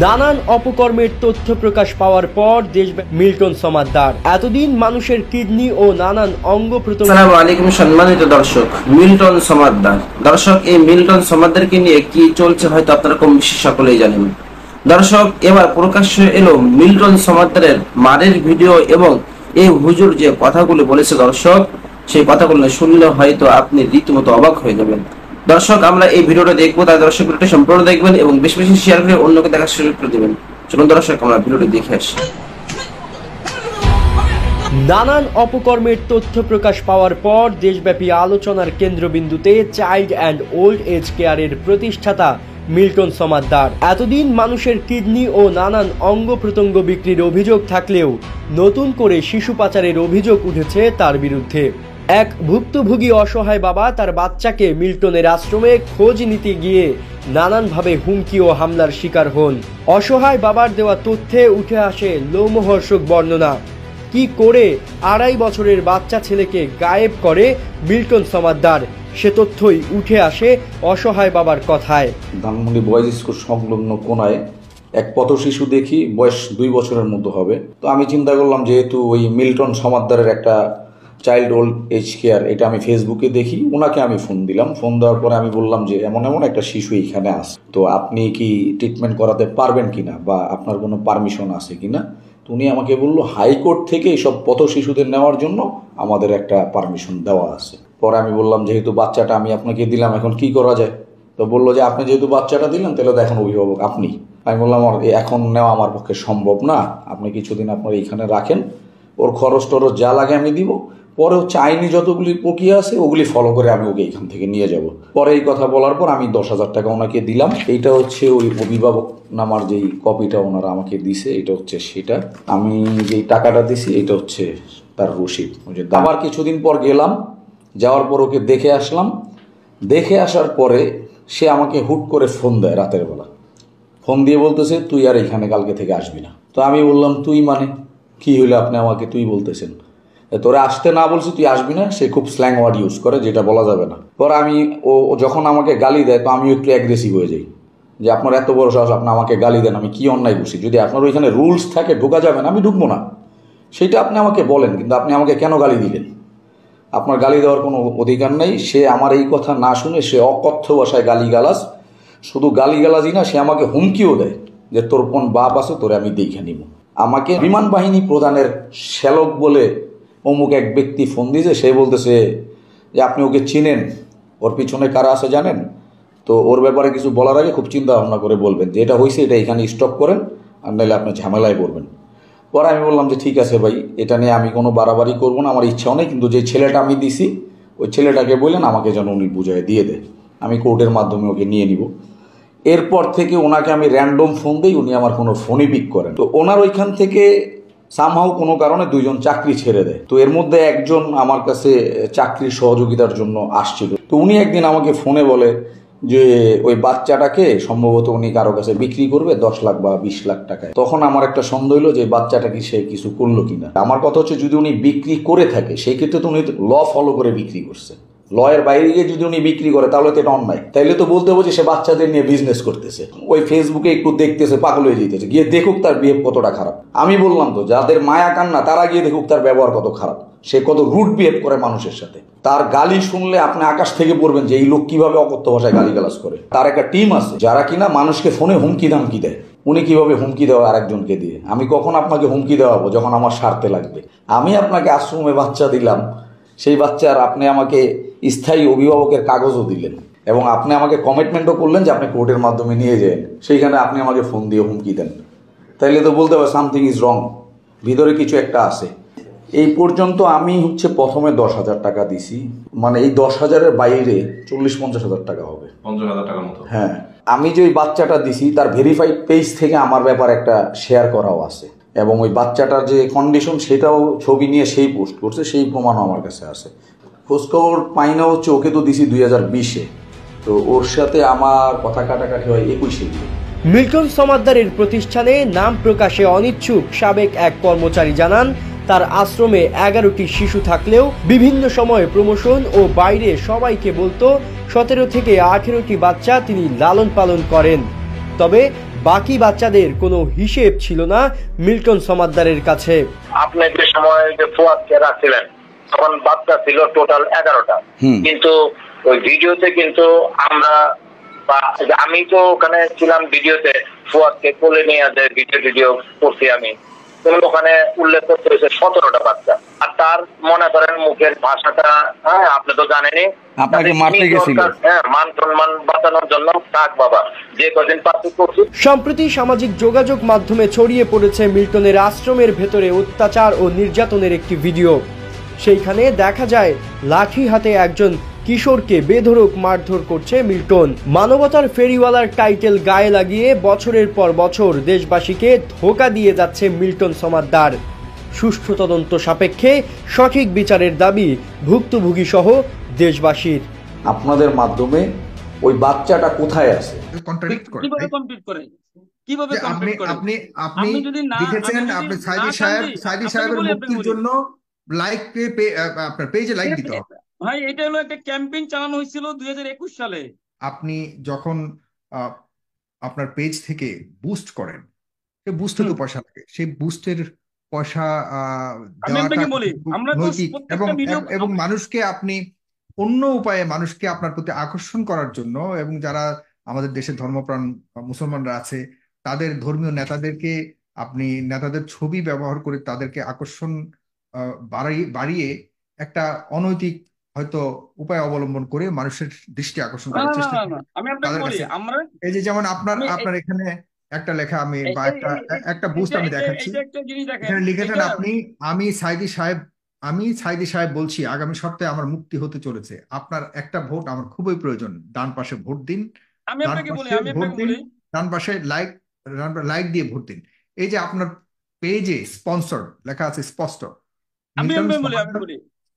নানান অপকর্মের তথ্য প্রকাশ পাওয়ার পর দেশব্যাপী মিল্টন সমাদ্দার এতদিন মানুষের কিডনি ও নানান অঙ্গ প্রত্যঙ্গ। আসসালামু আলাইকুম সম্মানিত দর্শক, মিল্টন সমাদ্দার। দর্শক, এই মিল্টন সমাদ্দারকে নিয়ে কি চলছে হয়তো আপনারা কম বেশি সকলেই জানেন। দর্শক, এবার প্রকাশ্যে এলো মিল্টন সমাদ্দারের মারের ভিডিও এবং এই হুজুর যে কথাগুলো বলেছে দর্শক, সেই কথাগুলো শুনলে হয়তো আপনি রীতিমতো অবাক হয়ে যাবেন। দর্শক, আমরা এই ভিডিওটা দেখবো, তাই দর্শক ভিডিওটা সম্পূর্ণ দেখবেন এবং বেশি বেশি শেয়ার করে অন্যকে দেখার সুযোগ করে দেবেন। চলুন দর্শক, আমরা ভিডিওটি দেখে আসি। নানান অপকর্মের তথ্য প্রকাশ পাওয়ার পর দেশব্যাপী আলোচনার কেন্দ্রবিন্দুতে চাইল্ড অ্যান্ড ওল্ড এজ কেয়ারের প্রতিষ্ঠাতা মিল্টন সমাদ্দার। এতদিন মানুষের কিডনি ও নানান অঙ্গ প্রত্যঙ্গ বিক্রির অভিযোগ থাকলেও নতুন করে শিশু পাচারের অভিযোগ উঠেছে তার বিরুদ্ধে। এক ভুক্তভোগী অসহায় বাবা তার বাচ্চাকে মিল্টনের আশ্রমে খোঁজ নিতে গিয়ে নানানভাবে হুমকি ও হামলার শিকার হন। অসহায় বাবার দেওয়া তথ্যে উঠে আসে লোমহর্ষক বর্ণনা। কি করে 2.5 বছরের বাচ্চা ছেলেকে গায়েব করে মিল্টন সমাদ্দার, সে তথ্যই উঠে আসে অসহায় বাবার কথায়। ধানমন্ডি বয়েজ স্কুল সংলগ্ন কোনায় এক পথ শিশু দেখি, বয়স 2 বছরের মতো হবে। তো আমি চিন্তা করলাম, যেহেতু ওই মিল্টন সমাদ্দারের একটা চাইল্ড ওল্ড এজ কেয়ার, এটা আমি ফেসবুকে দেখি, ওনাকে আমি ফোন দিলাম। ফোন দেওয়ার পরে আমি বললাম যে এমন এমন একটা শিশু এখানে আছে, তো আপনি কি ট্রিটমেন্ট করাতে পারবেন কিনা বা আপনার কোনো পারমিশন আছে কিনা। তো উনি আমাকে বললো, হাইকোর্ট থেকে এইসব পথ শিশুদের নেওয়ার জন্য আমাদের একটা পারমিশন দেওয়া আছে। পরে আমি বললাম, যেহেতু বাচ্চাটা আমি আপনাকে দিলাম, এখন কি করা যায়। তো বললো যে আপনি যেহেতু বাচ্চাটা দিলেন, তাহলে তো এখন অভিভাবক আপনি। আমি বললাম, এখন নেওয়া আমার পক্ষে সম্ভব না, আপনি কিছুদিন আপনার এইখানে রাখেন, ওর খরচ টরচ যা লাগে আমি দিব, পরে হচ্ছে আইনি যতগুলি প্রক্রিয়া আছে ওগুলি ফলো করে আমি ওকে এখান থেকে নিয়ে যাব। পরে এই কথা বলার পর আমি 10,000 টাকা ওনাকে দিলাম। এইটা হচ্ছে ওই অভিভাবক নামার যেই কপিটা ওনারা আমাকে দিছে, এটা হচ্ছে সেটা। আমি যেই টাকাটা দিছি এটা হচ্ছে তার রসিদ। আবার কিছুদিন পর গেলাম, যাওয়ার পর ওকে দেখে আসলাম। দেখে আসার পরে সে আমাকে হুট করে ফোন দেয় রাতের বেলা। ফোন দিয়ে বলতেছে, তুই আর এখানে কালকে থেকে আসবি না। তো আমি বললাম, তুই মানে কি হইলো, আপনি আমাকে তুই বলতেছেন, তোরা আসতে না বলছি তুই আসবি না। সে খুব স্ল্যাং ওয়ার্ড ইউজ করে, যেটা বলা যাবে না। পর আমি ও যখন আমাকে গালি দেয়, তো আমি একটু অ্যাগ্রেসিভ হয়ে যাই, যে আপনার এত বড় সাহস, আপনি আমাকে গালি দেন, আমি কি অন্যায় করছি? যদি আপনার ওইখানে রুলস থাকে ঢোকা যাবে না, আমি ঢুকবো না, সেটা আপনি আমাকে বলেন, কিন্তু আপনি আমাকে কেন গালি দিলেন? আপনার গালি দেওয়ার কোনো অধিকার নেই। সে আমার এই কথা না শুনে সে অকথ্য ভাষায় গালিগালাজ, শুধু গালিগালাজই না, সে আমাকে হুমকিও দেয় যে তোর কোন বাপ আছে, তোরে আমি দেখে নিব। আমাকে বিমান বাহিনী প্রধানের শ্যালক বলে অমুক এক ব্যক্তি ফোন দিয়েছে, সে বলতেছে যে আপনি ওকে চিনেন, ওর পিছনে কারা আছে জানেন, তো ওর ব্যাপারে কিছু বলার আগে খুব চিন্তা ভাবনা করে বলবেন, যে এটা হয়েছে এটা এখানে স্টপ করেন, আর নাহলে আপনি ঝামেলায় পড়বেন। পরে আমি বললাম যে ঠিক আছে ভাই, এটা নিয়ে আমি কোনো বাড়াবাড়ি করবো না, আমার ইচ্ছাও নেই, কিন্তু যে ছেলেটা আমি দিছি ওই ছেলেটাকে বললেন আমাকে যেন উনি বুঝায় দিয়ে দেয়, আমি কোর্টের মাধ্যমে ওকে নিয়ে নিব। এরপর থেকে ওনাকে আমি র্যান্ডম ফোন দিই, উনি আমার কোনো ফোনই পিক করেন। তো ওনার ওইখান থেকে সামহাও কোনো কারণে 2 জন চাকরি ছেড়ে দেয়। তো এর মধ্যে একজন আমার কাছে চাকরির সহযোগিতার জন্য আসছিল। তো উনি একদিন আমাকে ফোনে বলে যে ওই বাচ্চাটাকে সম্ভবত উনি কারো কাছে বিক্রি করবে 10 লাখ বা 20 লাখ টাকায়। তখন আমার একটা সন্দেহ হলো যে বাচ্চাটা কি সে কিছু করলো কিনা। আমার কথা হচ্ছে, যদি উনি বিক্রি করে থাকে সেই ক্ষেত্রে তো উনি ল ফলো করে বিক্রি করছে। লয়ের বাইরে গিয়ে যদি উনি বিক্রি করে তাহলে তো এটা অন্যায়। তাইলে তো বলতে হবে যে সে বাচ্চাদের নিয়ে বিজনেস করতেছে, ওই ফেসবুকে একটু দেখতেছে, পাগল হয়ে যেতেছে, গিয়ে দেখুক তার বিহেভ কতটা খারাপ। আমি বললাম তো, যাদের মায়া কান্না তারা গিয়ে দেখুক তার ব্যবহার কত খারাপ, সে কত রুড বিহেভ করে মানুষের সাথে। তার গালি শুনলে আপনি আকাশ থেকে পড়বেন যে এই লোক কিভাবে অকথ্য ভাষায় গালিগালাজ করে। তার একটা টিম আছে যারা কিনা মানুষকে ফোনে হুমকি ধামকি দেয়। উনি কিভাবে হুমকি দেওয়া আরেকজনকে দিয়ে। আমি কখন আপনাকে হুমকি দেওয়াবো? যখন আমার স্বার্থে লাগবে। আমি আপনাকে আশ্রমে বাচ্চা দিলাম, সেই বাচ্চার আপনি আমাকে স্থায়ী অভিভাবকের কাগজও দিলেন এবং আপনি আমাকে কমিটমেন্টও করলেন যে আপনি কোর্টের মাধ্যমে নিয়ে যান, সেইখানে আপনি আমাকে ফোন দিয়ে হুমকি দেন। তাইলে তো বলতে হবে সামথিং ইজ রং, ভিতরে কিছু একটা আছে। এই পর্যন্ত আমি হচ্ছে প্রথমে 10,000 টাকা দিছি, মানে এই 10,000-এর বাইরে 40-50,000 টাকা হবে, 50,000 টাকার মতো। হ্যাঁ, আমি যে ওই বাচ্চাটা দিছি তার ভেরিফাইড পেজ থেকে আমার ব্যাপারে একটা শেয়ার করাও আছে এবং ওই বাচ্চাটার যে কন্ডিশন সেটাও ছবি নিয়ে সেই পোস্ট করছে, সেই প্রমাণও আমার কাছে আছে। খোঁজখবর পাই না হচ্ছে, ওকে তো দিছি 2020-এ, তো ওর সাথে আমার কথা কাটাকাটি হয় 21-এ। মিল্টন সমাদ্দারের প্রতিষ্ঠানে নাম প্রকাশে অনিচ্ছুক সাবেক এক কর্মচারী জানান, তার আশ্রমে 11টি শিশু থাকলেও বিভিন্ন সময়ে প্রমোশন ও বাইরে সবাইকে বলতো 17 থেকে 18টি বাচ্চা তিনি লালন পালন করেন। তবে বাকি বাচ্চাদের কোনো হিসেব ছিল না মিল্টন সমাদ্দারের কাছে। আপনি যে সময় যে ফুয়াদকে রাখছিলেন তখন বাচ্চা ছিল টোটাল 11টা, কিন্তু ওই ভিডিওতে কিন্তু আমরা আমি তো ওখানে ছিলাম ভিডিওতে, ফুয়াদকে কোলে নিয়ে যে ভিডিও করছি আমি, ওখানে উল্লেখ করতে হয়েছে 17টা বাচ্চা। আর তার মনে করেন মুখের ভাষাটা, হ্যাঁ আপনি তো জানেনই, আপনাকে মারতে গেছিল, হ্যাঁ মান সম্মান বাঁচানোর জন্য থাক বাবা যে কদিন পাচ্ছি করছি। সম্প্রতি সামাজিক যোগাযোগ মাধ্যমে ছড়িয়ে পড়েছে মিল্টনের আশ্রমের ভেতরে অত্যাচার ও নির্যাতনের একটি ভিডিও। সেইখানে দেখা যায় লাঠি হাতে একজন কিশোরকে বেধড়ক মারধর করছে মিল্টন। মানবতার ফেরিওয়ালার টাইটেল গায়ে লাগিয়ে বছরের পর বছর দেশবাসীকে ধোঁকা দিয়ে যাচ্ছে মিল্টন সমাদ্দার। সুষ্ঠু তদন্ত সাপেক্ষে সঠিক বিচারের দাবি ভুক্তভোগী সহ দেশবাসীর। আপনাদের মাধ্যমে ওই বাচ্চাটা কোথায় আছে? কন্ট্রাডিক্ট করে, কিভাবে কমপ্লিট করে, কিভাবে কমপ্লিট করে? আপনি আমি যদি না লিখেছেন আপনি সাইদি সাহেবের মুক্তির জন্য লাইক আপনার পেজে লাইক দিতে হবে। ভাই এটা হলো একটা ক্যাম্পেইন চালানো হয়েছিল 2021 সালে। আপনি যখন আপনার পেজ থেকে বুস্ট করেন, সেই বুস্টে তো পয়সা লাগে, সেই বুস্টের পয়সা আমি আপনাকে বলি, আমরা তো নৈতিক প্রত্যেকটা ভিডিও এবং মানুষকে আপনি অন্য উপায়ে মানুষকে আপনার প্রতি আকর্ষণ করার জন্য, এবং যারা আমাদের দেশে ধর্মপ্রাণ মুসলমানরা আছে তাদের ধর্মীয় নেতাদেরকে আপনি নেতাদের ছবি ব্যবহার করে তাদেরকে আকর্ষণ বাড়িয়ে একটা অনৈতিক হয়তো উপায় অবলম্বন করে মানুষের দৃষ্টি আকর্ষণ করার চেষ্টা করেন। আমি আপনাকে বলি, আমরা এই যে যেমন আপনার এখানে একটা লেখা আমি বা একটা বুস্ট আমি দেখাচ্ছি, এখানে লিখেছেন আপনি, আমি সাইদি সাহেব বলছি আগামী সপ্তাহে আমার মুক্তি হতে চলেছে, আপনার একটা ভোট আমার খুবই প্রয়োজন, ডান পাশে ভোট দিন, ডান পাশে লাইক দিয়ে ভোট দিন। এই যে আপনার পেজে স্পন্সর লেখা আছে স্পষ্ট,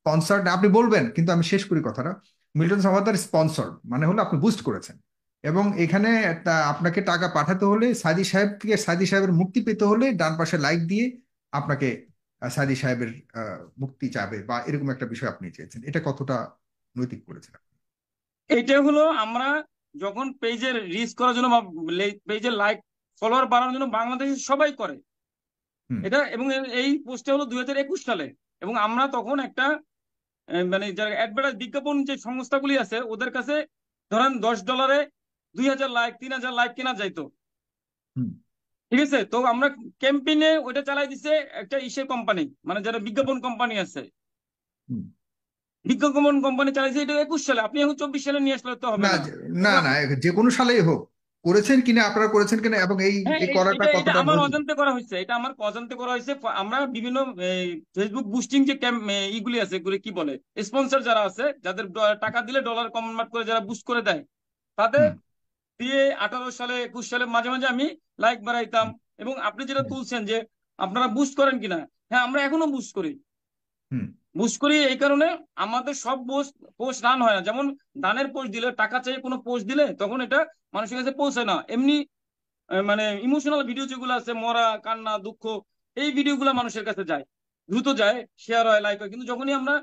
স্পন্সর আপনি বলবেন, কিন্তু আমি শেষ করি কথাটা। মিল্টন সমাদ্দার স্পন্সর মানে হলো আপনি বুস্ট করেছেন, এবং এখানে আপনাকে টাকা পাঠাতে হলে সাইদি সাহেবের মুক্তি পেতে হলে ডান পাশে লাইক দিয়ে আপনাকে সাইদি সাহেবের মুক্তি চাবে বা এরকম একটা বিষয় আপনি চেয়েছেন। এটা কতটা নৈতিক করেছেন? এটা হলো আমরা যখন পেজের রিচ করার জন্য বা পেজের লাইক ফলোয়ার বাড়ানোর জন্য বাংলাদেশে সবাই করে এটা, এবং এই পোস্টটা হলো 2021 সালে, এবং আমরা তখন একটা মানে যারা অ্যাডভার্টাইজ বিজ্ঞাপন যে সংস্থাগুলি আছে ওদের কাছে ধরেন $10 2000 লাইক 3000 লাইক কেনা যাইতো, ঠিক আছে? তো আমরা ক্যাম্পেইনে ওইটা চালাই দিছে একটা ইসের কোম্পানি, মানে যারা বিজ্ঞাপন কোম্পানি আছে, বিজ্ঞাপন কোম্পানি চালাইছে এটা 21 সালে। আপনি এখন 24 সালে নিয়ে আসলে তো হবে না, যে কোনো সালেই হোক করেছেন কিনা, আপনারা করেছেন কিনা, এবং এই করাটা কতটা আমার অজান্তে করা হয়েছে, এটা আমার অজান্তে করা হয়েছে। আমরা বিভিন্ন ফেসবুক বুস্টিং যে ইগুলি আছে, এগুলি কি বলে স্পন্সর যারা আছে, যাদের টাকা দিলে ডলার কনভার্ট করে যারা বুস্ট করে দেয়, তাদের দিয়ে 18 সালে 21 সালে মাঝে মাঝে আমি লাইক বাড়াইতাম। এবং আপনি যেটা তুলছেন যে আপনারা বুস্ট করেন কিনা, হ্যাঁ আমরা এখনো বুস্ট করি। এই কারণে আমাদের সব পোস্ট রান হয় না। যেমন দানের পোস্ট দিলে, টাকা চাই কোনো পোস্ট দিলে তখন এটা মানুষের কাছে পৌঁছায় না। এমনি মানে ইমোশনাল ভিডিও যেগুলো আছে, মরা কান্না দুঃখ, এই ভিডিওগুলো মানুষের কাছে যায়, দ্রুত যায়, শেয়ার হয়, লাইক হয়। কিন্তু যখনই আমরা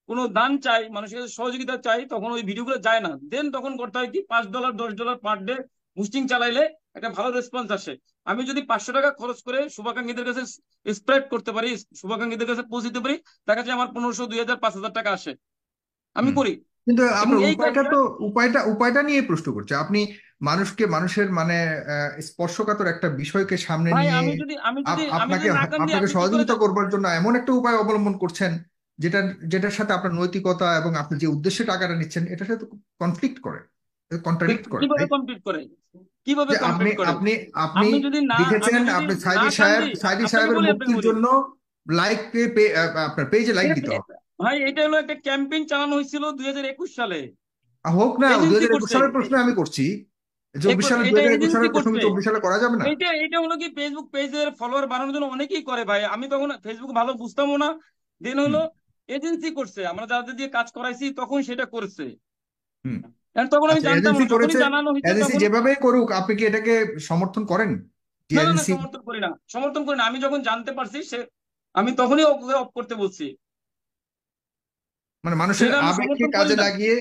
কোনো দান চাই, মানুষের কাছে সহযোগিতা চাই, তখন ওই ভিডিওগুলো যায় না। দেন তখন করতে হয় কি, $5 $10 পার ডে বুস্টিং চালাইলে একটা ভালো রেসপন্স আসে। আমি যদি 500 টাকা খরচ করে শুভাকাঙ্ক্ষীদের কাছে স্প্রেড করতে পারি, শুভাকাঙ্ক্ষীদের কাছে পৌঁছতে পারি, দেখা যায় আমার 1500 2000 5000 টাকা আসে, আমি করি। কিন্তু আপনার উপায়টা নিয়ে প্রশ্ন করছে আপনি, মানুষের মানে স্পর্শকাতর একটা বিষয়কে সামনে নিয়ে আপনাকে সহযোগিতা করবার জন্য এমন একটা উপায় অবলম্বন করছেন যেটার সাথে আপনার নৈতিকতা এবং আপনি যে উদ্দেশ্যে টাকাটা নিচ্ছেন এটার সাথে কনফ্লিক্ট করে, কন্ট্রাডিক্ট করে। আপনি লিখেছেন আপনি সাইদি সাহেবের মুক্তির জন্য আপনার পেজে লাইক দিতে হবে। ভাই এটা হলো একটা ক্যাম্পেইন চালানো হয়েছিল 2021 সালে। হোক না, 2021 সালের প্রশ্ন আমি করছি, 24 সালে 2021 সালের প্রশ্ন 24 সালে করা যাবে না? এটা হলো কি, ফেসবুক পেজের ফলোয়ার বাড়ানোর জন্য অনেকেই করে ভাই। আমি তখন ফেসবুক ভালো বুঝতামও না, দেন হলো এজেন্সি করছে, আমরা যাদের দিয়ে কাজ করাইছি তখন সেটা করছে। তখন আমি জানতাম না, যখনই জানানো হয়েছে যেভাবে করুক, আপনি কি এটাকে সমর্থন করেন? সমর্থন করি না। আমি যখন জানতে পারছি আমি তখনই ওকে অফ করতে বলছি। মানে মানুষের আবেগকে কাজে লাগিয়ে।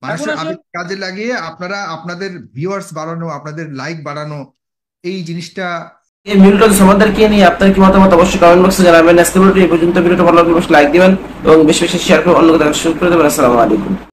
মানুষের আসলে আবেগ কাজে লাগিয়ে আপনারা আপনাদের ভিউয়ার্স বাড়ানো, আপনাদের লাইক বাড়ানো, এই জিনিসটা। এই মিল্টন সমাদ্দারকে নিয়ে আপনার কি মতামত অবশ্যই কমেন্ট বক্সে জানাবেন। আজকে ভিডিওটি এই পর্যন্ত। ভিডিওটা ভালো লাগলে অবশ্যই লাইক দিবেন এবং বেশি বেশি শেয়ার করে অন্যকে দেখার সুযোগ করে দেবেন। আসসালামু আলাইকুম।